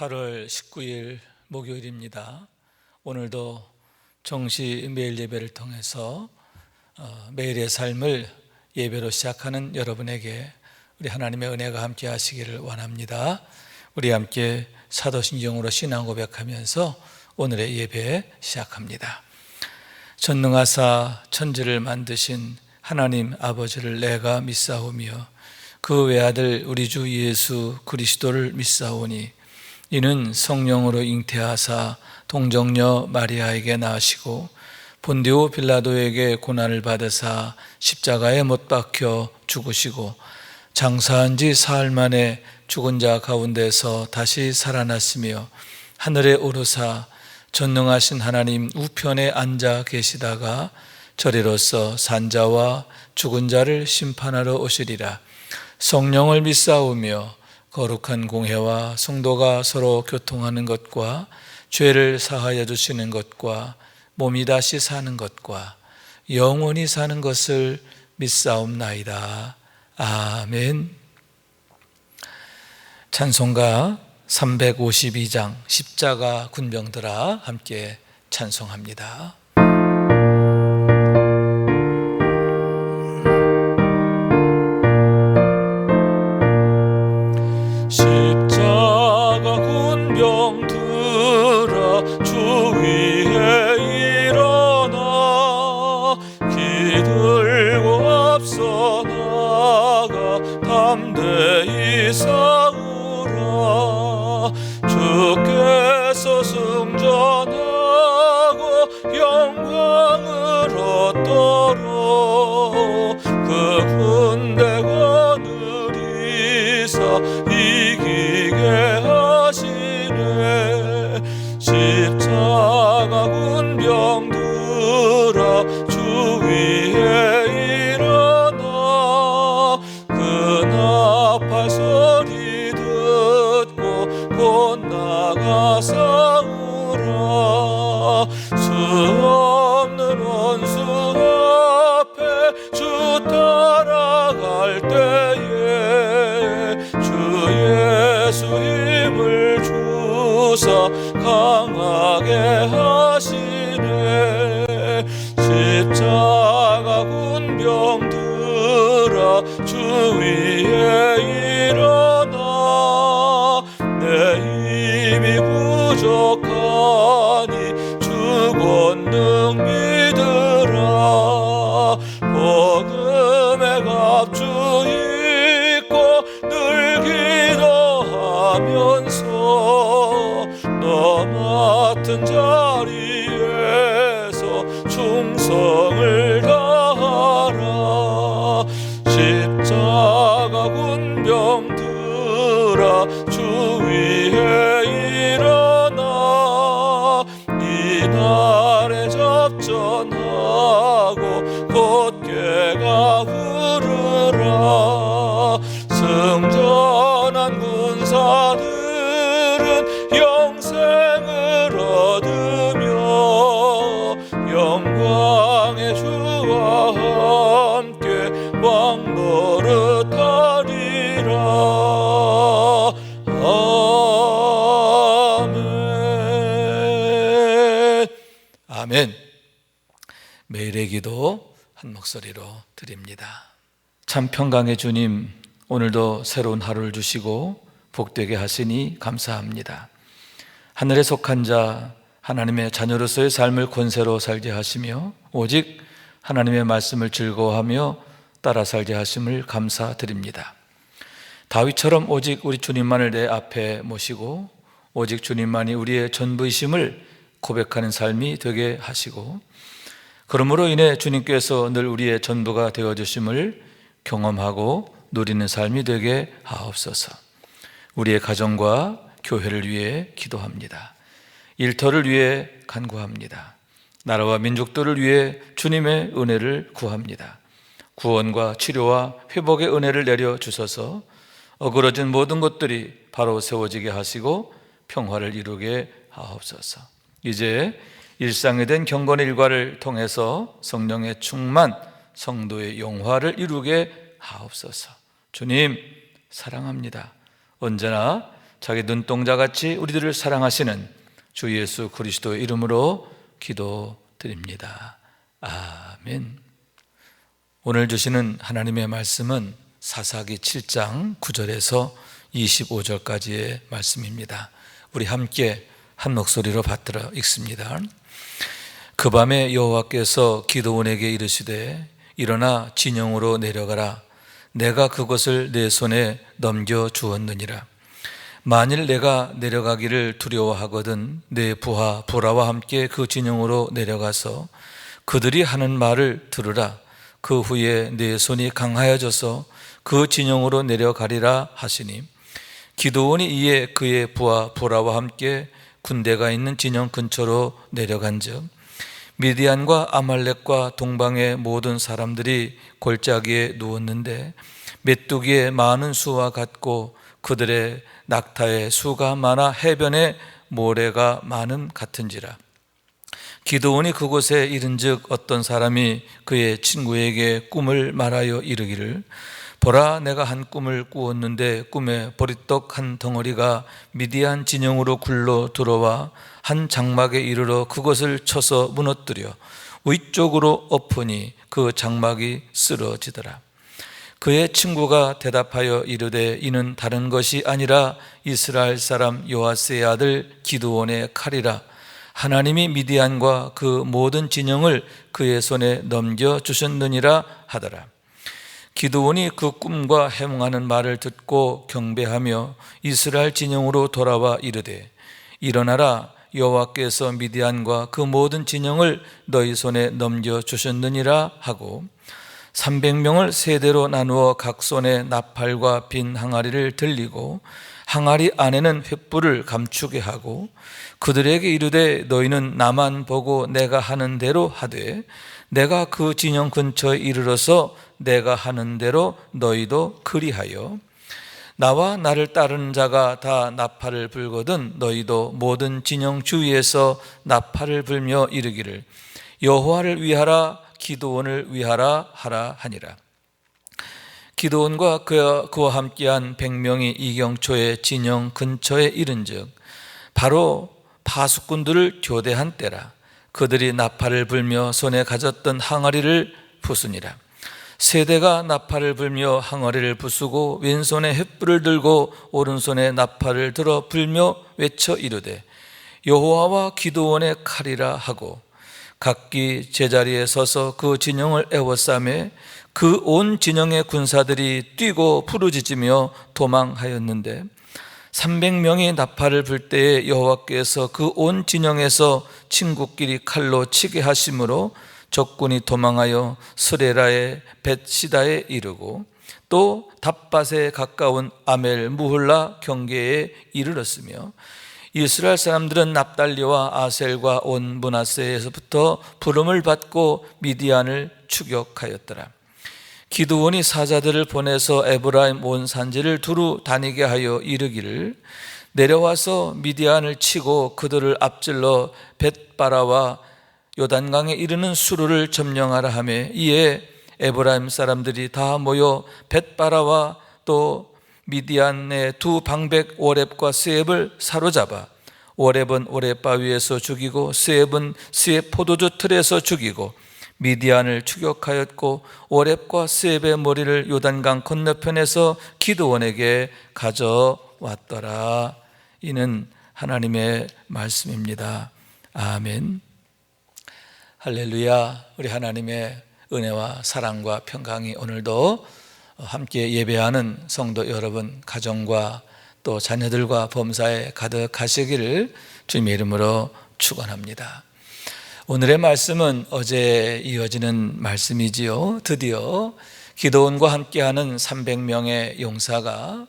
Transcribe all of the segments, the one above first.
8월 19일 목요일입니다. 오늘도 정시 매일 예배를 통해서 매일의 삶을 예배로 시작하는 여러분에게 우리 하나님의 은혜가 함께 하시기를 원합니다. 우리 함께 사도신경으로 신앙 고백하면서 오늘의 예배 시작합니다. 전능하사 천지를 만드신 하나님 아버지를 내가 믿사오며 그 외아들 우리 주 예수 그리스도를 믿사오니 이는 성령으로 잉태하사 동정녀 마리아에게 나시고 본디오 빌라도에게 고난을 받으사 십자가에 못 박혀 죽으시고 장사한 지 사흘 만에 죽은 자 가운데서 다시 살아났으며 하늘에 오르사 전능하신 하나님 우편에 앉아 계시다가 저리로서 산자와 죽은 자를 심판하러 오시리라. 성령을 믿사오며 거룩한 공회와 성도가 서로 교통하는 것과 죄를 사하여 주시는 것과 몸이 다시 사는 것과 영원히 사는 것을 믿사옵나이다. 아멘. 찬송가 352장 십자가 군병들아 함께 찬송합니다. 십자가 군병들아 주 위에 일어나 기들고 앞서 나가 담대히 싸우라. 주께서 승전하고 영광을 얻도록 그 군대가 느리사 이기게 하시네. 십자가 군병들아 주 위에 일어나 그 나팔 소리 듣고 곧 나가 싸우라. 수 없는 원수 앞에 주 따라갈 때에 주 예수 힘을 주사 강하게 하시네. 십자가 군병들아 주 위에 일어나 내 힘이 부족하니 주 권능 믿으라. 복음의 갑주 입고 늘 기도하면서 너 맡은 자리에서 충성을 다하라. 십자가 군병들아 주 위에 일어나 이날에 접전하고 곧개가 흐르라. 승전한 군사들은 영생을 얻으며 영광의 주와 함께 왕 노릇하리라. 아멘. 아멘. 매일의 기도 한 목소리로 드립니다. 참 평강의 주님, 오늘도 새로운 하루를 주시고 복되게 하시니 감사합니다. 하늘에 속한 자 하나님의 자녀로서의 삶을 권세로 살게 하시며 오직 하나님의 말씀을 즐거워하며 따라 살게 하심을 감사드립니다. 다윗처럼 오직 우리 주님만을 내 앞에 모시고 오직 주님만이 우리의 전부이심을 고백하는 삶이 되게 하시고 그러므로 인해 주님께서 늘 우리의 전부가 되어주심을 경험하고 누리는 삶이 되게 하옵소서. 우리의 가정과 교회를 위해 기도합니다. 일터를 위해 간구합니다. 나라와 민족들을 위해 주님의 은혜를 구합니다. 구원과 치료와 회복의 은혜를 내려주셔서 어그러진 모든 것들이 바로 세워지게 하시고 평화를 이루게 하옵소서. 이제 일상에 된 경건의 일과를 통해서 성령의 충만, 성도의 영화를 이루게 하옵소서. 주님 사랑합니다. 언제나 자기 눈동자같이 우리들을 사랑하시는 주 예수 그리스도의 이름으로 기도드립니다. 아멘. 오늘 주시는 하나님의 말씀은 사사기 7장 9절에서 25절까지의 말씀입니다. 우리 함께 한 목소리로 받들어 읽습니다. 그 밤에 여호와께서 기드온에게 이르시되 일어나 진영으로 내려가라. 내가 그것을 내 손에 넘겨 주었느니라. 만일 내가 내려가기를 두려워하거든 내 부하 보라와 함께 그 진영으로 내려가서 그들이 하는 말을 들으라. 그 후에 내 손이 강하여져서 그 진영으로 내려가리라 하시니 기드온이 이에 그의 부하 보라와 함께 군대가 있는 진영 근처로 내려간즉 미디안과 아말렉과 동방의 모든 사람들이 골짜기에 누웠는데 메뚜기의 많은 수와 같고 그들의 낙타의 수가 많아 해변에 모래가 많음 같은지라. 기드온이 그곳에 이른즉 어떤 사람이 그의 친구에게 꿈을 말하여 이르기를 보라, 내가 한 꿈을 꾸었는데 꿈에 보리떡 한 덩어리가 미디안 진영으로 굴러 들어와 한 장막에 이르러 그것을 쳐서 무너뜨려 위쪽으로 엎으니 그 장막이 쓰러지더라. 그의 친구가 대답하여 이르되 이는 다른 것이 아니라 이스라엘 사람 요아스의 아들 기드온의 칼이라. 하나님이 미디안과 그 모든 진영을 그의 손에 넘겨주셨느니라 하더라. 기드온이 그 꿈과 해몽하는 말을 듣고 경배하며 이스라엘 진영으로 돌아와 이르되 일어나라, 여호와께서 미디안과 그 모든 진영을 너희 손에 넘겨주셨느니라 하고 300명을 세대로 나누어 각 손에 나팔과 빈 항아리를 들리고 항아리 안에는 횃불을 감추게 하고 그들에게 이르되 너희는 나만 보고 내가 하는 대로 하되 내가 그 진영 근처에 이르러서 내가 하는 대로 너희도 그리하여 나와 나를 따르는 자가 다 나팔을 불거든 너희도 모든 진영 주위에서 나팔을 불며 이르기를 여호와를 위하라, 기드온을 위하라 하라 하니라. 기드온과 그와 함께한 100명이 이경초의 진영 근처에 이른즉 바로 파수꾼들을 교대한 때라. 그들이 나팔을 불며 손에 가졌던 항아리를 부수니라. 세대가 나팔을 불며 항아리를 부수고 왼손에 횃불을 들고 오른손에 나팔을 들어 불며 외쳐 이르되 여호와와 기드온의 칼이라 하고 각기 제자리에 서서 그 진영을 에워싸매 그 온 진영의 군사들이 뛰고 부르짖으며 도망하였는데 300명이 나팔을 불 때에 여호와께서 그 온 진영에서 친구끼리 칼로 치게 하심으로 적군이 도망하여 스레라의 벳시다에 이르고 또 답밭에 가까운 아멜 무훌라 경계에 이르렀으며 이스라엘 사람들은 납달리와 아셀과 온 므낫세에서부터 부름을 받고 미디안을 추격하였더라. 기드온이 사자들을 보내서 에브라임 온 산지를 두루 다니게 하여 이르기를 내려와서 미디안을 치고 그들을 앞질러 벳바라와 요단강에 이르는 수르를 점령하라 하며 이에 에브라임 사람들이 다 모여 벳바라와 또 미디안의 두 방백 오렙과 스엡을 사로잡아 오렙은 오렙 바위에서 죽이고 스엡은 스엡 포도주 틀에서 죽이고 미디안을 추격하였고 오렙과 스엡의 머리를 요단강 건너편에서 기드온에게 가져왔더라. 이는 하나님의 말씀입니다. 아멘. 할렐루야. 우리 하나님의 은혜와 사랑과 평강이 오늘도 함께 예배하는 성도 여러분 가정과 또 자녀들과 범사에 가득하시기를 주님의 이름으로 축원합니다. 오늘의 말씀은 어제 이어지는 말씀이지요. 드디어 기드온과 함께하는 300명의 용사가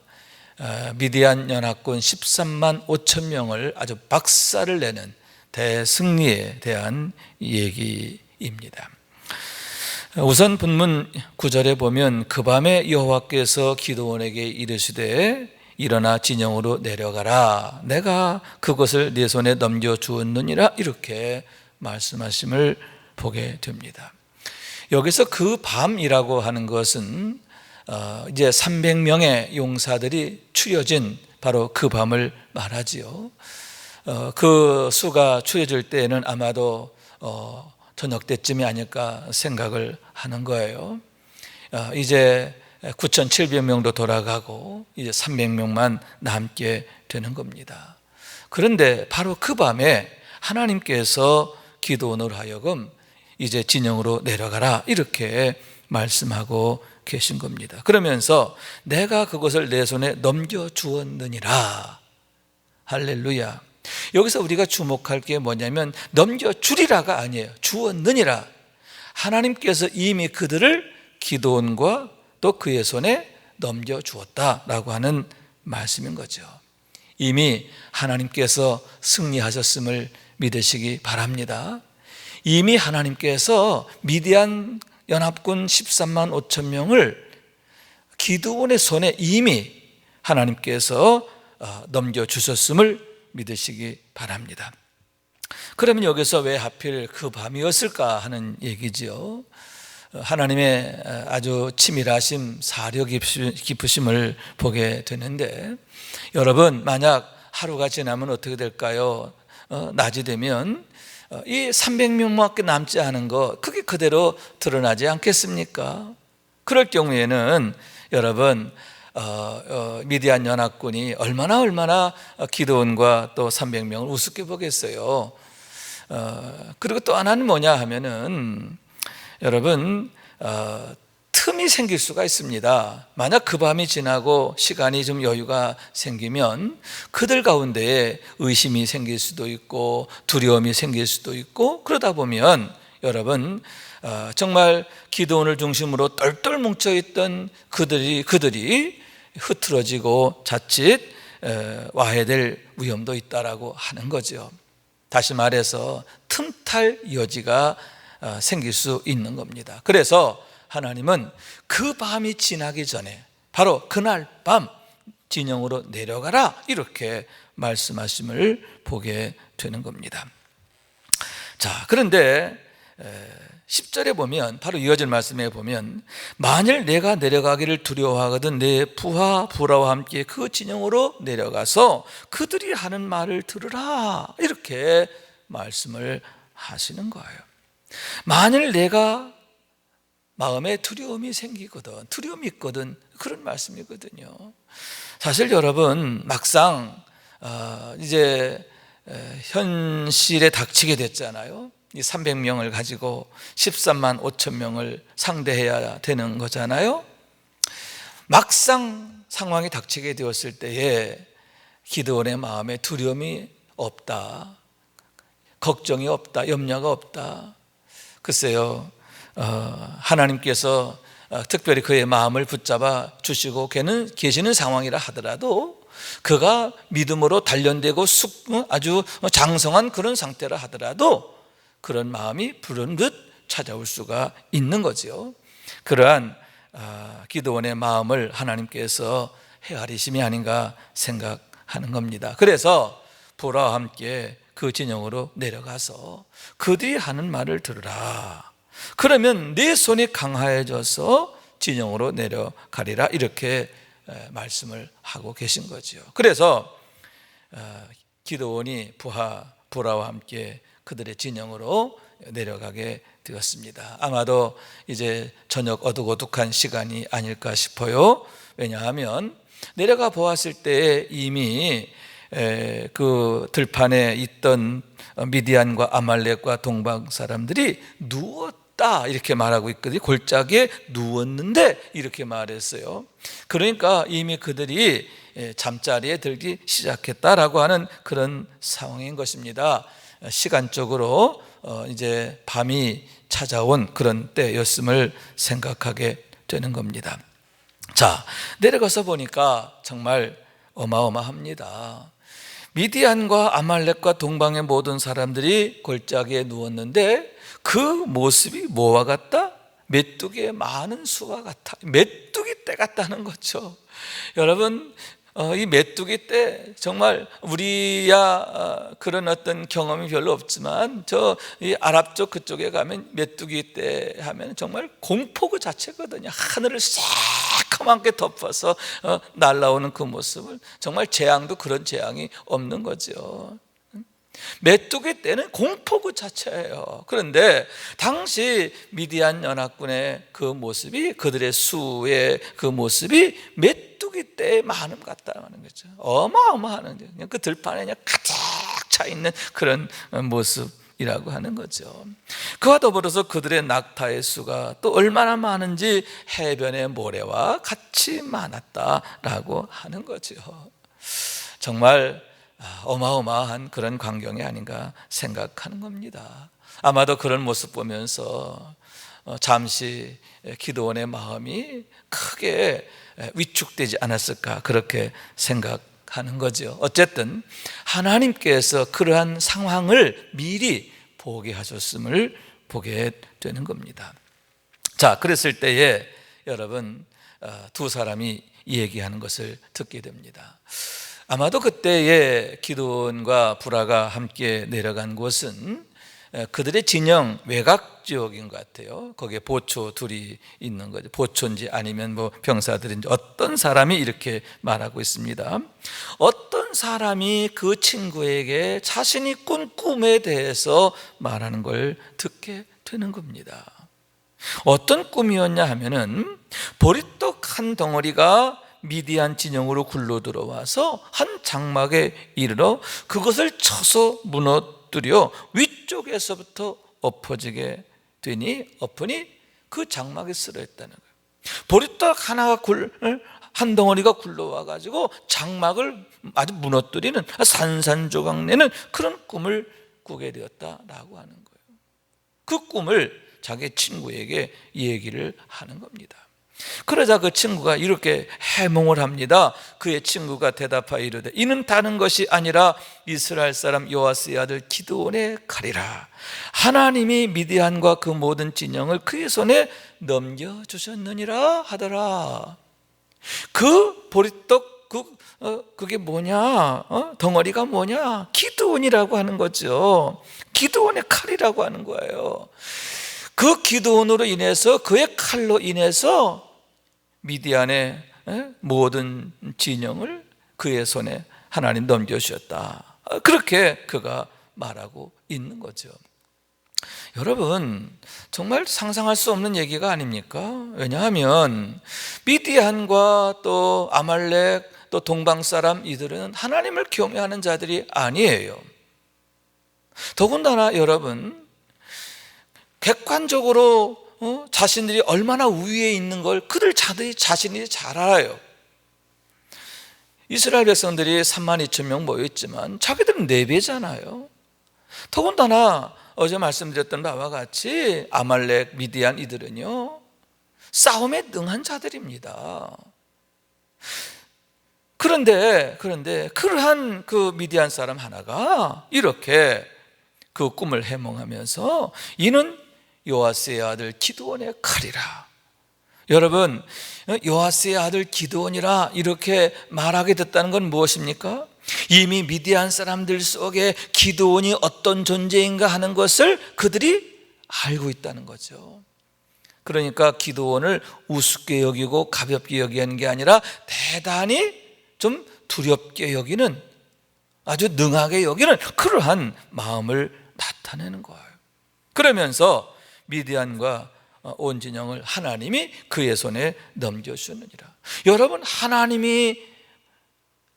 미디안 연합군 13만 5천 명을 아주 박살을 내는 대승리에 대한 얘기입니다. 우선 본문 9절에 보면 그 밤에 여호와께서 기드온에게 이르시되 일어나 진영으로 내려가라. 내가 그것을 네 손에 넘겨주었느니라. 이렇게 말씀하심을 보게 됩니다. 여기서 그 밤이라고 하는 것은 이제 300명의 용사들이 추려진 바로 그 밤을 말하지요. 그 수가 추려질 때에는 아마도 저녁 때쯤이 아닐까 생각을 하는 거예요. 이제 9,700명도 돌아가고 이제 300명만 남게 되는 겁니다. 그런데 바로 그 밤에 하나님께서 기드온으로 하여금 이제 진영으로 내려가라 이렇게 말씀하고 계신 겁니다. 그러면서 내가 그것을 내 손에 넘겨주었느니라. 할렐루야. 여기서 우리가 주목할 게 뭐냐면 넘겨주리라가 아니에요. 주었느니라. 하나님께서 이미 그들을 기드온과 또 그의 손에 넘겨주었다라고 하는 말씀인 거죠. 이미 하나님께서 승리하셨음을 믿으시기 바랍니다. 이미 하나님께서 미디안 연합군 13만 5천 명을 기드온의 손에 이미 하나님께서 넘겨주셨음을 믿으시기 바랍니다. 그러면 여기서 왜 하필 그 밤이었을까 하는 얘기지요. 하나님의 아주 치밀하심, 사려 깊으심을 보게 되는데, 여러분 만약 하루가 지나면 어떻게 될까요? 낮이 되면 이 300명밖에 남지 않은 거 그게 그대로 드러나지 않겠습니까? 그럴 경우에는 여러분 미디안 연합군이 얼마나 기드온과 또 300명을 우습게 보겠어요. 그리고 또 하나는 뭐냐 하면은 여러분 틈이 생길 수가 있습니다. 만약 그 밤이 지나고 시간이 좀 여유가 생기면 그들 가운데에 의심이 생길 수도 있고 두려움이 생길 수도 있고, 그러다 보면 여러분 정말 기드온을 중심으로 똘똘 뭉쳐있던 그들이 흐트러지고 자칫 와해될 위험도 있다라고 하는 거죠. 다시 말해서 틈탈 여지가 생길 수 있는 겁니다. 그래서 하나님은 그 밤이 지나기 전에 바로 그날 밤 진영으로 내려가라 이렇게 말씀하심을 보게 되는 겁니다. 자, 그런데 10절에 보면 바로 이어질 말씀에 보면 만일 내가 내려가기를 두려워하거든 내 부하 부라와 함께 그 진영으로 내려가서 그들이 하는 말을 들으라 이렇게 말씀을 하시는 거예요. 만일 내가 마음에 두려움이 생기거든, 두려움이 있거든, 그런 말씀이거든요. 사실 여러분 막상 이제 현실에 닥치게 됐잖아요. 이 300명을 가지고 13만 5천 명을 상대해야 되는 거잖아요. 막상 상황이 닥치게 되었을 때에 기드온의 마음에 두려움이 없다, 걱정이 없다, 염려가 없다. 글쎄요, 하나님께서 특별히 그의 마음을 붙잡아 주시고 계시는 상황이라 하더라도 그가 믿음으로 단련되고 아주 장성한 그런 상태라 하더라도 그런 마음이 불현듯 찾아올 수가 있는 거죠. 그러한 기드온의 마음을 하나님께서 헤아리심이 아닌가 생각하는 겁니다. 그래서 보라와 함께 그 진영으로 내려가서 그들이 하는 말을 들으라. 그러면 내 손이 강하여져서 진영으로 내려가리라 이렇게 말씀을 하고 계신 거죠. 그래서 기드온이 부하와 함께 그들의 진영으로 내려가게 되었습니다. 아마도 이제 저녁 어둑어둑한 시간이 아닐까 싶어요. 왜냐하면 내려가 보았을 때 이미 그 들판에 있던 미디안과 아말렉과 동방 사람들이 누웠다 이렇게 말하고 있거든요. 골짜기에 누웠는데 이렇게 말했어요. 그러니까 이미 그들이 잠자리에 들기 시작했다라고 하는 그런 상황인 것입니다. 시간적으로 이제 밤이 찾아온 그런 때였음을 생각하게 되는 겁니다. 자, 내려가서 보니까 정말 어마어마합니다. 미디안과 아말렉과 동방의 모든 사람들이 골짜기에 누웠는데 그 모습이 뭐와 같다? 메뚜기의 많은 수와 같아. 메뚜기 떼 같다는 거죠. 여러분, 이 메뚜기 때 정말 우리야 그런 어떤 경험이 별로 없지만 이 아랍 쪽 그쪽에 가면 메뚜기 때 하면 정말 공포 그 자체거든요. 하늘을 새카맣게 덮어서 날아오는 그 모습을, 정말 재앙도 그런 재앙이 없는 거죠. 메뚜기 떼는 공포 그 자체예요. 그런데 당시 미디안 연합군의 그 모습이, 그들의 수의 그 모습이 메뚜기 떼의 많음 같다는 거죠. 어마어마한, 그냥 그 들판에 그냥 가득 차 있는 그런 모습이라고 하는 거죠. 그와 더불어서 그들의 낙타의 수가 또 얼마나 많은지 해변의 모래와 같이 많았다라고 하는 거죠. 정말 어마어마한 그런 광경이 아닌가 생각하는 겁니다. 아마도 그런 모습 보면서 잠시 기드온의 마음이 크게 위축되지 않았을까, 그렇게 생각하는 거죠. 어쨌든 하나님께서 그러한 상황을 미리 보게 하셨음을 보게 되는 겁니다. 자, 그랬을 때에 여러분, 두 사람이 얘기하는 것을 듣게 됩니다. 아마도 그때에 기드온과 부라가 함께 내려간 곳은 그들의 진영 외곽 지역인 것 같아요. 거기에 보초 둘이 있는 거죠. 보초인지 아니면 뭐 병사들인지, 어떤 사람이 이렇게 말하고 있습니다. 어떤 사람이 그 친구에게 자신이 꾼 꿈에 대해서 말하는 걸 듣게 되는 겁니다. 어떤 꿈이었냐 하면은, 보리떡 한 덩어리가 미디안 진영으로 굴러 들어와서 한 장막에 이르러 그것을 쳐서 무너뜨려 위쪽에서부터 엎어지게 되니 그 장막에 쓰러 있다는 거예요. 보리떡 하나가 한 덩어리가 굴러와 가지고 장막을 아주 무너뜨리는, 산산조각 내는 그런 꿈을 꾸게 되었다라고 하는 거예요. 그 꿈을 자기 친구에게 얘기를 하는 겁니다. 그러자 그 친구가 이렇게 해몽을 합니다. 그의 친구가 대답하여 이르되, 이는 다른 것이 아니라 이스라엘 사람 요아스의 아들 기드온의 칼이라. 하나님이 미디안과 그 모든 진영을 그의 손에 넘겨주셨느니라 하더라. 그 보리떡, 그게 뭐냐? 덩어리가 뭐냐? 기드온이라고 하는 거죠. 기드온의 칼이라고 하는 거예요. 그 기드온으로 인해서, 그의 칼로 인해서 미디안의 모든 진영을 그의 손에 하나님 넘겨주셨다. 그렇게 그가 말하고 있는 거죠. 여러분, 정말 상상할 수 없는 얘기가 아닙니까? 왜냐하면 미디안과 또 아말렉, 또 동방 사람, 이들은 하나님을 경외하는 자들이 아니에요. 더군다나 여러분, 객관적으로 자신들이 얼마나 우위에 있는 걸 그들 자신이 잘 알아요. 이스라엘 백성들이 32,000명 모여있지만 자기들은 4배잖아요. 더군다나 어제 말씀드렸던 바와 같이 아말렉, 미디안 이들은요, 싸움에 능한 자들입니다. 그런데 그러한 그 미디안 사람 하나가 이렇게 그 꿈을 해몽하면서, 이는 요아스의 아들 기드온의 칼이라. 여러분, 요아스의 아들 기드온이라 이렇게 말하게 됐다는 건 무엇입니까? 이미 미디안 사람들 속에 기드온이 어떤 존재인가 하는 것을 그들이 알고 있다는 거죠. 그러니까 기드온을 우습게 여기고 가볍게 여기는 게 아니라 대단히 좀 두렵게 여기는, 아주 능하게 여기는 그러한 마음을 나타내는 거예요. 그러면서 미디안과 온 진영을 하나님이 그의 손에 넘겨주느니라. 여러분, 하나님이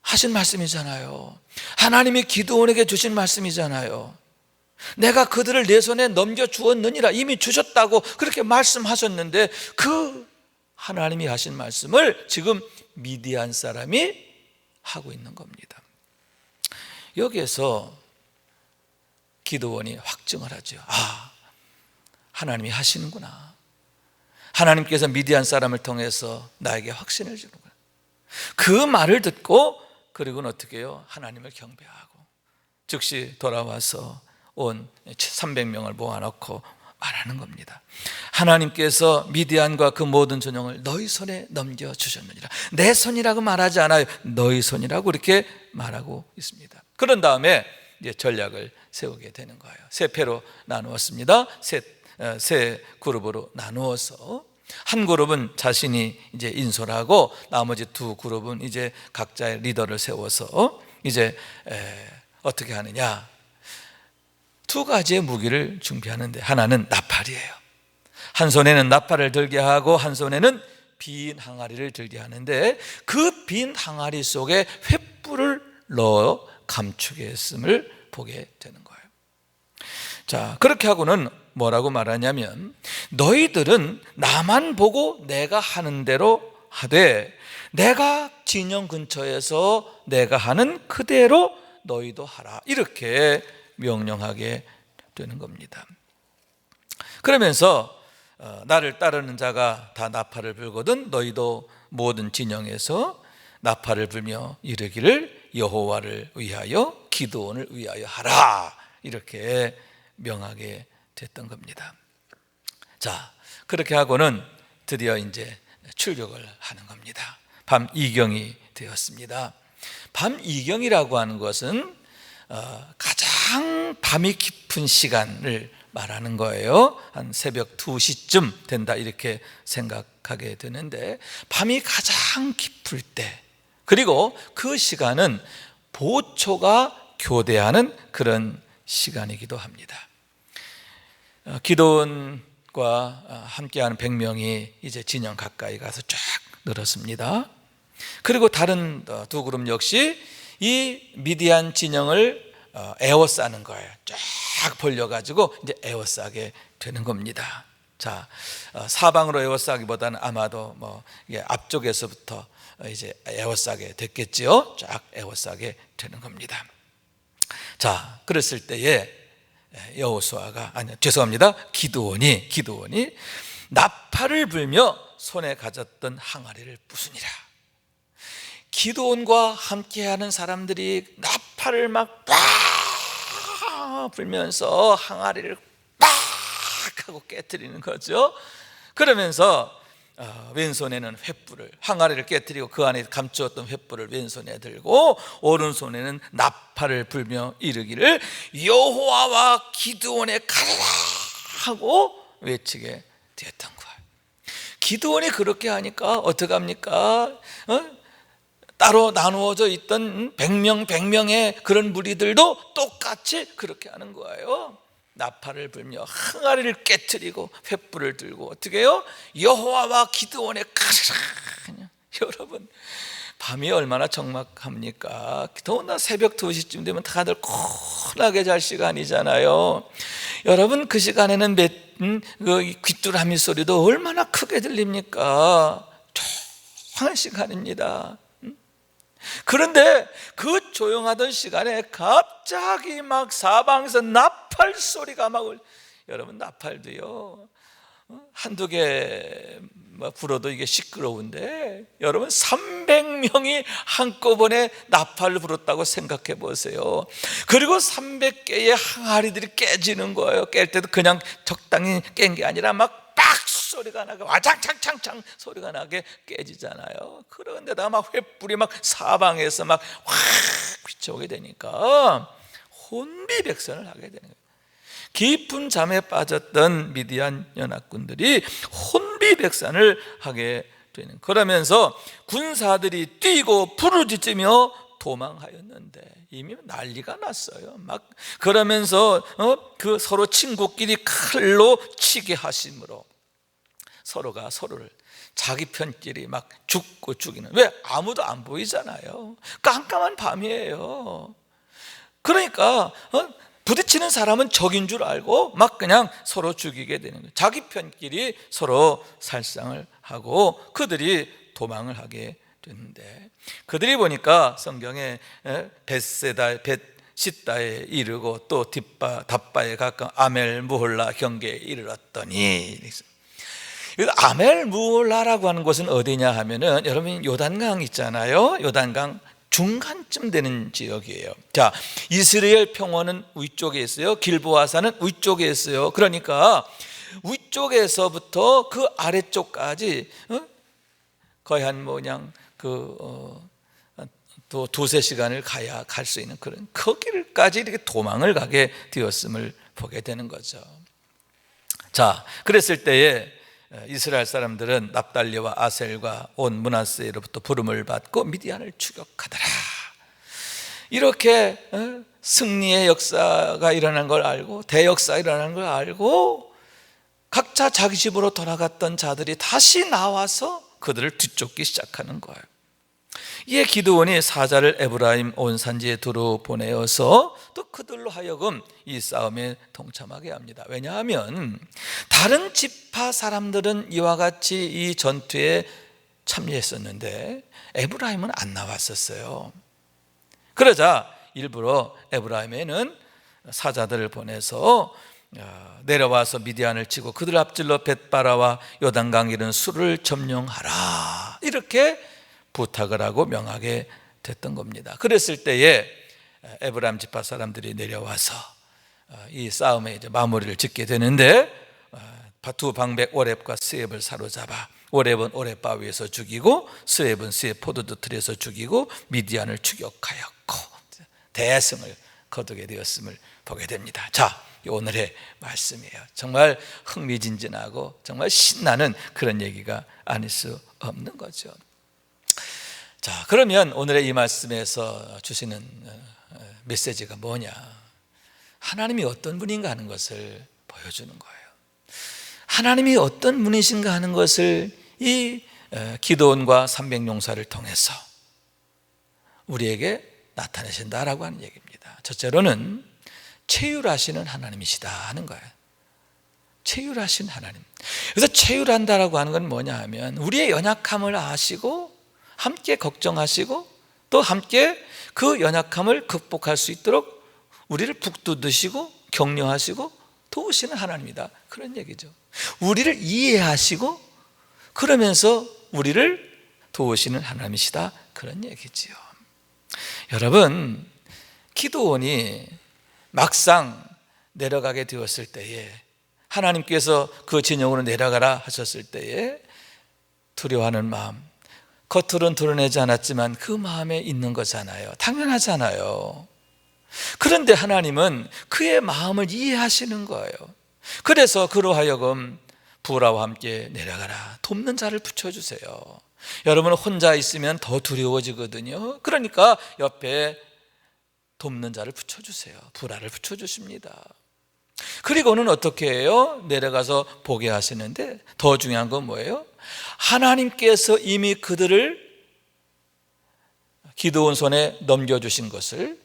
하신 말씀이잖아요. 하나님이 기드온에게 주신 말씀이잖아요. 내가 그들을 내 손에 넘겨주었느니라, 이미 주셨다고 그렇게 말씀하셨는데, 그 하나님이 하신 말씀을 지금 미디안 사람이 하고 있는 겁니다. 여기에서 기드온이 확증을 하죠. 하나님이 하시는구나. 하나님께서 미디안 사람을 통해서 나에게 확신을 주는구나. 그 말을 듣고, 그리고는 어떻게 해요? 하나님을 경배하고 즉시 돌아와서 온 300명을 모아놓고 말하는 겁니다. 하나님께서 미디안과 그 모든 전용을 너희 손에 넘겨주셨느니라. 내 손이라고 말하지 않아요. 너희 손이라고 이렇게 말하고 있습니다. 그런 다음에 이제 전략을 세우게 되는 거예요. 세 패로 나누었습니다. 세 그룹으로 나누어서 한 그룹은 자신이 이제 인솔 하고 나머지 두 그룹은 이제 각자의 리더를 세워서 이제 어떻게 하느냐, 두 가지의 무기를 준비하는데, 하나는 나팔이에요. 한 손에는 나팔을 들게 하고 한 손에는 빈 항아리를 들게 하는데, 그 빈 항아리 속에 횃불을 넣어 감추게 했음을 보게 되는 거예요. 자, 그렇게 하고는 뭐라고 말하냐면, 너희들은 나만 보고 내가 하는 대로 하되 내가 진영 근처에서 내가 하는 그대로 너희도 하라, 이렇게 명령하게 되는 겁니다. 그러면서 나를 따르는 자가 다 나팔을 불거든 너희도 모든 진영에서 나팔을 불며 이르기를 여호와를 위하여 기드온을 위하여 하라, 이렇게 명하게 됐던 겁니다. 자, 그렇게 하고는 드디어 이제 출격을 하는 겁니다. 밤 이경이 되었습니다. 밤 이경이라고 하는 것은 가장 밤이 깊은 시간을 말하는 거예요. 한 새벽 2시쯤 된다, 이렇게 생각하게 되는데, 밤이 가장 깊을 때, 그리고 그 시간은 보초가 교대하는 그런 시간이기도 합니다. 기드온과 함께하는 100명이 이제 진영 가까이 가서 쫙 늘었습니다. 그리고 다른 두 그룹 역시 이 미디안 진영을 에워싸는 거예요. 쫙 벌려가지고 이제 에워싸게 되는 겁니다. 자, 사방으로 에워싸기보다는 아마도 뭐 이게 앞쪽에서부터 이제 에워싸게 됐겠지요. 쫙 에워싸게 되는 겁니다. 자, 그랬을 때에 기드온이 나팔을 불며 손에 가졌던 항아리를 부수니라. 기드온과 함께하는 사람들이 나팔을 막 빡 불면서 항아리를 빡 하고 깨트리는 거죠. 그러면서 왼손에는 횃불을, 항아리를 깨트리고 그 안에 감추었던 횃불을 왼손에 들고 오른손에는 나팔을 불며 이르기를 여호와와 기드온에 가라 하고 외치게 되었던 거예요. 기드온이 그렇게 하니까 어떡합니까? 따로 나누어져 있던 100명의 그런 무리들도 똑같이 그렇게 하는 거예요. 나팔을 불며 항아리를 깨트리고 횃불을 들고 어떻게 해요? 여호와와 기드온에 가라. 여러분, 밤이 얼마나 적막합니까? 더구나 새벽 2시쯤 되면 다들 콜하게 잘 시간이잖아요. 여러분, 그 시간에는 그 귀뚜라미 소리도 얼마나 크게 들립니까? 조용한 시간입니다. 그런데 그 조용하던 시간에 갑자기 막 사방에서 나팔 소리가 여러분, 나팔도요 한두 개 불어도 이게 시끄러운데, 여러분 300명이 한꺼번에 나팔을 불었다고 생각해 보세요. 그리고 300개의 항아리들이 깨지는 거예요. 깰 때도 그냥 적당히 깬 게 아니라 막 빡 소리가 나게, 와장창창창 소리가 나게 깨지잖아요. 그런데다 막 횃불이 막 사방에서 막 확 비춰오게 되니까 혼비백산을 하게 되는 거예요. 깊은 잠에 빠졌던 미디안 연합군들이 혼비백산을 하게 되는, 그러면서 군사들이 뛰고 부르짖으며 도망하였는데 이미 난리가 났어요. 막 그러면서 그 서로 친구끼리 칼로 치게 하심으로 서로가 서로를 자기 편끼리 막 죽고 죽이는, 왜? 아무도 안 보이잖아요. 깜깜한 밤이에요. 그러니까 부딪히는 사람은 적인 줄 알고 막 그냥 서로 죽이게 되는 거예요. 자기 편끼리 서로 살상을 하고 그들이 도망을 하게 됐는데, 그들이 보니까 성경에 벳시다에 이르고 또 답바에 가까운 아멜 무홀라 경계에 이르렀더니, 아멜 무홀라라고 하는 곳은 어디냐 하면은, 여러분 요단강 있잖아요. 요단강 중간쯤 되는 지역이에요. 자, 이스라엘 평원은 위쪽에 있어요. 길보아산은 위쪽에 있어요. 그러니까 위쪽에서부터 그 아래쪽까지 거의 한 뭐냥 또 두세 시간을 가야 갈 수 있는 그런 거기까지 이렇게 도망을 가게 되었음을 보게 되는 거죠. 자, 그랬을 때에 이스라엘 사람들은 납달리와 아셀과 온 므낫세로부터 부름을 받고 미디안을 추격하더라. 이렇게 승리의 역사가 일어난 걸 알고 대역사가 일어난 걸 알고 각자 자기 집으로 돌아갔던 자들이 다시 나와서 그들을 뒤쫓기 시작하는 거예요. 이에 기드온이 사자를 에브라임 온 산지에 두루 보내어서 또 그들로 하여금 이 싸움에 동참하게 합니다. 왜냐하면 다른 지파 사람들은 이와 같이 이 전투에 참여했었는데 에브라임은 안 나왔었어요. 그러자 일부러 에브라임에는 사자들을 보내서 내려와서 미디안을 치고 그들 앞질러 벳바라와 요단강 이른 수를 점령하라, 이렇게 부탁을 하고 명하게 됐던 겁니다. 그랬을 때에 에브라임 지파 사람들이 내려와서 이 싸움에 이제 마무리를 짓게 되는데, 두 방백 오렙과 스엡을 사로잡아 오렙은 오렙 바위에서 죽이고 스엡은 스엡 포도주 틀에서 죽이고 미디안을 추격하였고 대승을 거두게 되었음을 보게 됩니다. 자, 오늘의 말씀이에요. 정말 흥미진진하고 정말 신나는 그런 얘기가 아닐 수 없는 거죠. 자, 그러면 오늘의 이 말씀에서 주시는 메시지가 뭐냐? 하나님이 어떤 분인가 하는 것을 보여주는 거예요. 하나님이 어떤 분이신가 하는 것을 이 기드온과 300용사를 통해서 우리에게 나타내신다라고 하는 얘기입니다. 첫째로는 체휼하시는 하나님이시다 하는 거예요. 체휼하신 하나님. 그래서 체휼한다라고 하는 건 뭐냐 하면 우리의 연약함을 아시고 함께 걱정하시고 또 함께 그 연약함을 극복할 수 있도록 우리를 북돋으시고 격려하시고 도우시는 하나님이다, 그런 얘기죠. 우리를 이해하시고 그러면서 우리를 도우시는 하나님이시다, 그런 얘기지요. 여러분, 기드온이 막상 내려가게 되었을 때에 하나님께서 그 진영으로 내려가라 하셨을 때에 두려워하는 마음, 겉으로는 드러내지 않았지만 그 마음에 있는 거잖아요. 당연하잖아요. 그런데 하나님은 그의 마음을 이해하시는 거예요. 그래서 그로 하여금 부라와 함께 내려가라, 돕는 자를 붙여주세요. 여러분, 혼자 있으면 더 두려워지거든요. 그러니까 옆에 돕는 자를 붙여주세요. 부라를 붙여주십니다. 그리고는 어떻게 해요? 내려가서 보게 하시는데 더 중요한 건 뭐예요? 하나님께서 이미 그들을 기드온 손에 넘겨주신 것을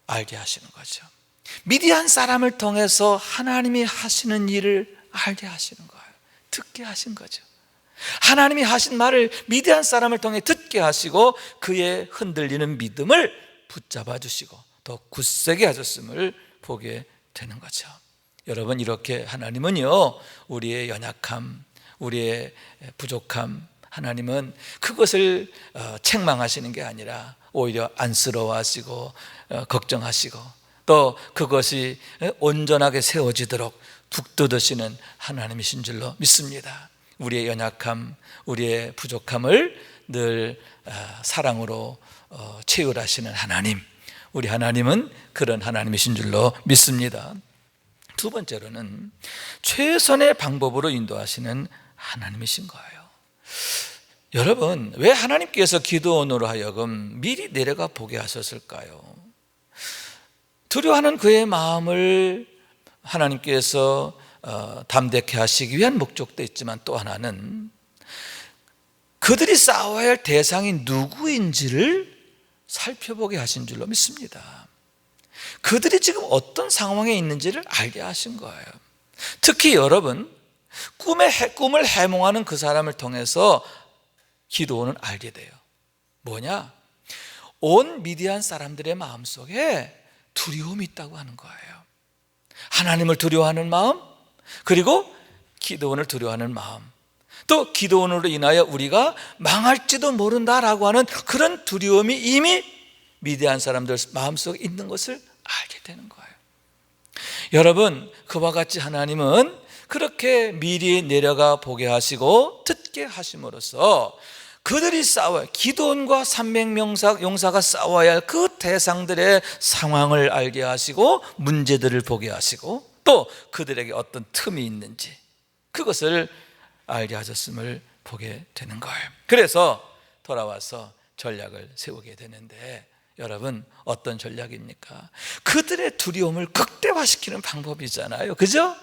알게 하시는 거죠. 미디안 사람을 통해서 하나님이 하시는 일을 알게 하시는 거예요. 듣게 하신 거죠. 하나님이 하신 말을 미디안 사람을 통해 듣게 하시고 그의 흔들리는 믿음을 붙잡아 주시고 더 굳세게 하셨음을 보게 되는 거죠. 여러분, 이렇게 하나님은요, 우리의 연약함, 우리의 부족함, 하나님은 그것을 책망하시는 게 아니라 오히려 안쓰러워하시고 걱정하시고 또 그것이 온전하게 세워지도록 북돋으시는 하나님이신 줄로 믿습니다. 우리의 연약함, 우리의 부족함을 늘 사랑으로 체휼하시는 하나님, 우리 하나님은 그런 하나님이신 줄로 믿습니다. 두 번째로는 최선의 방법으로 인도하시는 하나님이신 거예요. 여러분, 왜 하나님께서 기드온으로 하여금 미리 내려가 보게 하셨을까요? 두려워하는 그의 마음을 하나님께서 담대케 하시기 위한 목적도 있지만 또 하나는 그들이 싸워야 할 대상이 누구인지를 살펴보게 하신 줄로 믿습니다. 그들이 지금 어떤 상황에 있는지를 알게 하신 거예요. 특히 여러분, 꿈을 해몽하는 그 사람을 통해서 기드온은 알게 돼요. 뭐냐? 온 미디안 사람들의 마음속에 두려움이 있다고 하는 거예요. 하나님을 두려워하는 마음, 그리고 기드온을 두려워하는 마음, 또 기드온으로 인하여 우리가 망할지도 모른다라고 하는 그런 두려움이 이미 미디안 사람들 마음속에 있는 것을 알게 되는 거예요. 여러분, 그와 같이 하나님은 그렇게 미리 내려가 보게 하시고 듣게 하심으로써 그들이 싸워야, 기드온과 300용사가 싸워야 할 그 대상들의 상황을 알게 하시고 문제들을 보게 하시고 또 그들에게 어떤 틈이 있는지, 그것을 알게 하셨음을 보게 되는 거예요. 그래서 돌아와서 전략을 세우게 되는데, 여러분 어떤 전략입니까? 그들의 두려움을 극대화시키는 방법이잖아요, 그죠?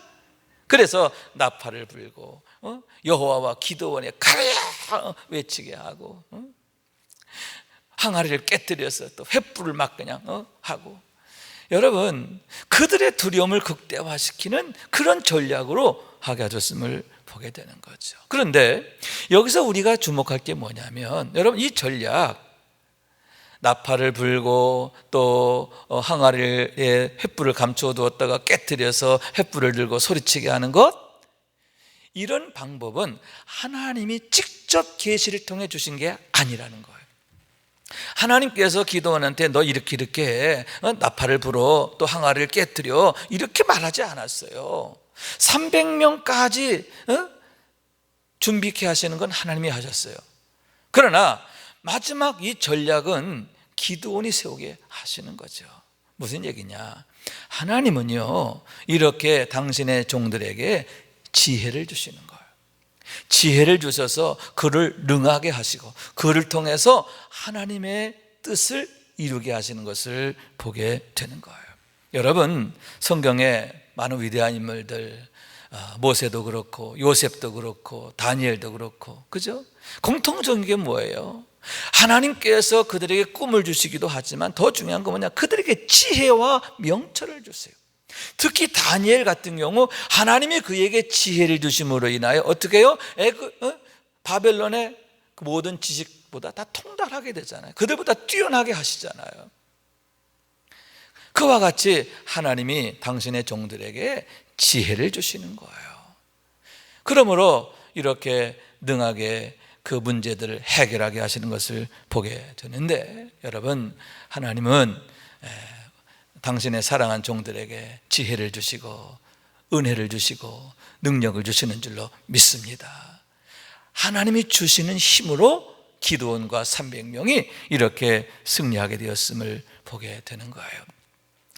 그래서 나팔을 불고 여호와와 기드온의 가랴 외치게 하고, 항아리를 깨뜨려서 또 횃불을 막 그냥 하고, 여러분 그들의 두려움을 극대화시키는 그런 전략으로 하게 하셨음을 보게 되는 거죠. 그런데 여기서 우리가 주목할 게 뭐냐면, 여러분 이 전략, 나팔을 불고 또 항아리에 횃불을 감추어 두었다가 깨뜨려서 횃불을 들고 소리치게 하는 것, 이런 방법은 하나님이 직접 계시를 통해 주신 게 아니라는 거예요. 하나님께서 기도원한테 너 이렇게 해, 나팔을 불어, 또 항아리를 깨뜨려, 이렇게 말하지 않았어요. 300명까지 준비케 하시는 건 하나님이 하셨어요. 그러나 마지막 이 전략은 기드온이 세우게 하시는 거죠. 무슨 얘기냐? 하나님은요, 이렇게 당신의 종들에게 지혜를 주시는 거예요. 지혜를 주셔서 그를 능하게 하시고, 그를 통해서 하나님의 뜻을 이루게 하시는 것을 보게 되는 거예요. 여러분 성경에 많은 위대한 인물들, 모세도 그렇고 요셉도 그렇고 다니엘도 그렇고, 그죠? 공통적인 게 뭐예요? 하나님께서 그들에게 꿈을 주시기도 하지만 더 중요한 건 뭐냐? 그들에게 지혜와 명철을 주세요. 특히 다니엘 같은 경우 하나님이 그에게 지혜를 주심으로 인하여 어떻게 해요? 바벨론의 그 모든 지식보다 다 통달하게 되잖아요. 그들보다 뛰어나게 하시잖아요. 그와 같이 하나님이 당신의 종들에게 지혜를 주시는 거예요. 그러므로 이렇게 능하게 그 문제들을 해결하게 하시는 것을 보게 되는데, 여러분 하나님은 당신의 사랑한 종들에게 지혜를 주시고 은혜를 주시고 능력을 주시는 줄로 믿습니다. 하나님이 주시는 힘으로 기드온과 300명이 이렇게 승리하게 되었음을 보게 되는 거예요.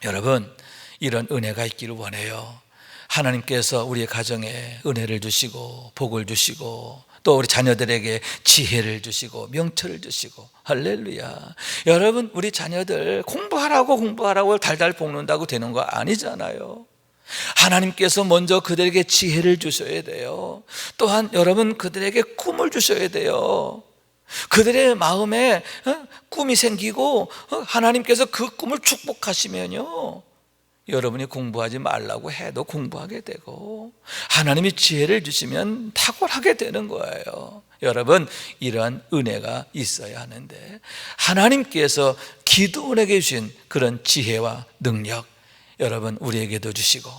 여러분 이런 은혜가 있기를 원해요. 하나님께서 우리의 가정에 은혜를 주시고 복을 주시고 또 우리 자녀들에게 지혜를 주시고 명철을 주시고, 할렐루야. 여러분 우리 자녀들 공부하라고 달달 볶는다고 되는 거 아니잖아요. 하나님께서 먼저 그들에게 지혜를 주셔야 돼요. 또한 여러분 그들에게 꿈을 주셔야 돼요. 그들의 마음에 꿈이 생기고 하나님께서 그 꿈을 축복하시면요, 여러분이 공부하지 말라고 해도 공부하게 되고, 하나님이 지혜를 주시면 탁월하게 되는 거예요. 여러분 이러한 은혜가 있어야 하는데, 하나님께서 기드온에게 주신 그런 지혜와 능력, 여러분 우리에게도 주시고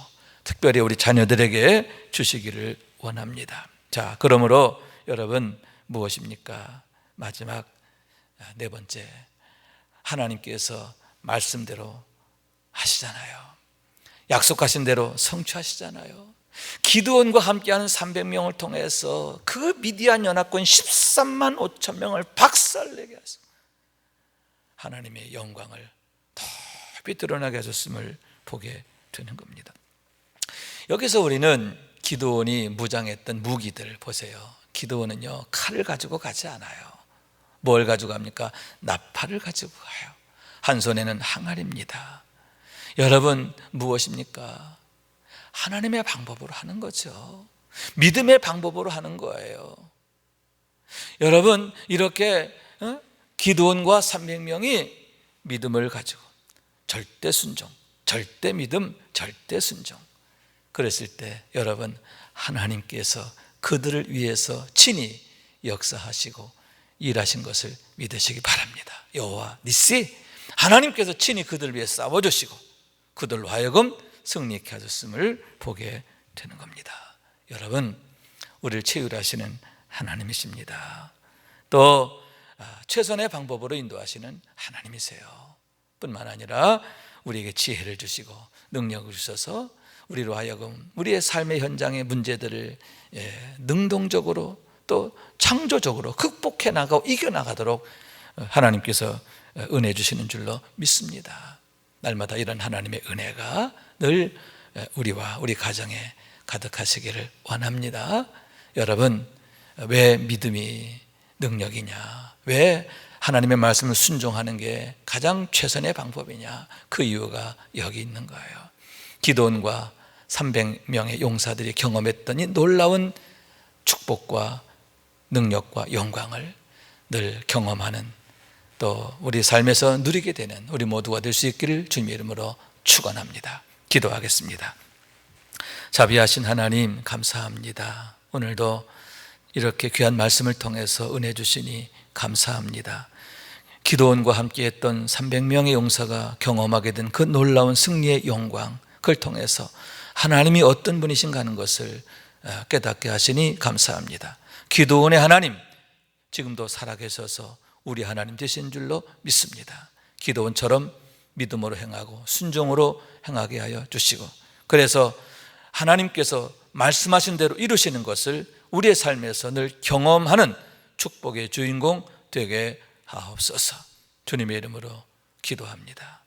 특별히 우리 자녀들에게 주시기를 원합니다. 자, 그러므로 여러분 무엇입니까? 마지막 네 번째, 하나님께서 말씀대로 하시잖아요. 약속하신 대로 성취하시잖아요. 기드온과 함께하는 300명을 통해서 그 미디안 연합군 13만 5천 명을 박살내게 하셔서 하나님의 영광을 더 드러나게 하셨음을 보게 되는 겁니다. 여기서 우리는 기드온이 무장했던 무기들 보세요. 기드온은요 칼을 가지고 가지 않아요. 뭘 가지고 갑니까? 나팔을 가지고 가요. 한 손에는 항아리입니다. 여러분 무엇입니까? 하나님의 방법으로 하는 거죠. 믿음의 방법으로 하는 거예요. 여러분 이렇게 기드온과 300명이 믿음을 가지고 절대 순종, 절대 믿음, 절대 순종, 그랬을 때 여러분 하나님께서 그들을 위해서 친히 역사하시고 일하신 것을 믿으시기 바랍니다. 여호와 니시, 하나님께서 친히 그들을 위해 싸워주시고 그들로 하여금 승리케 하셨음을 보게 되는 겁니다. 여러분 우리를 체휼하시는 하나님이십니다. 또 최선의 방법으로 인도하시는 하나님이세요. 뿐만 아니라 우리에게 지혜를 주시고 능력을 주셔서 우리로 하여금 우리의 삶의 현장의 문제들을 능동적으로 또 창조적으로 극복해 나가고 이겨나가도록 하나님께서 은혜 주시는 줄로 믿습니다. 날마다 이런 하나님의 은혜가 늘 우리와 우리 가정에 가득하시기를 원합니다. 여러분, 왜 믿음이 능력이냐? 왜 하나님의 말씀을 순종하는 게 가장 최선의 방법이냐? 그 이유가 여기 있는 거예요. 기드온과 300명의 용사들이 경험했던 이 놀라운 축복과 능력과 영광을 늘 경험하는, 또 우리 삶에서 누리게 되는 우리 모두가 될 수 있기를 주님의 이름으로 축원합니다. 기도하겠습니다. 자비하신 하나님, 감사합니다. 오늘도 이렇게 귀한 말씀을 통해서 은혜 주시니 감사합니다. 기드온과 함께했던 300명의 용사가 경험하게 된 그 놀라운 승리의 영광, 그걸 통해서 하나님이 어떤 분이신가 하는 것을 깨닫게 하시니 감사합니다. 기드온의 하나님, 지금도 살아계셔서 우리 하나님 되신 줄로 믿습니다. 기드온처럼 믿음으로 행하고 순종으로 행하게 하여 주시고, 그래서 하나님께서 말씀하신 대로 이루시는 것을 우리의 삶에서 늘 경험하는 축복의 주인공 되게 하옵소서. 주님의 이름으로 기도합니다.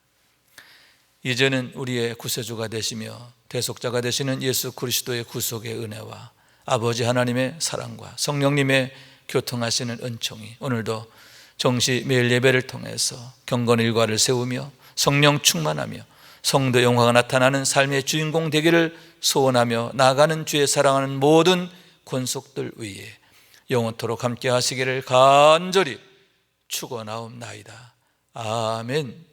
이제는 우리의 구세주가 되시며 대속자가 되시는 예수 그리스도의 구속의 은혜와 아버지 하나님의 사랑과 성령님의 교통하시는 은총이 오늘도 정시 매일 예배를 통해서 경건 일과를 세우며 성령 충만하며 성도 영화가 나타나는 삶의 주인공 되기를 소원하며 나아가는 주의 사랑하는 모든 권속들 위에 영원토록 함께 하시기를 간절히 축원하옵나이다. 아멘.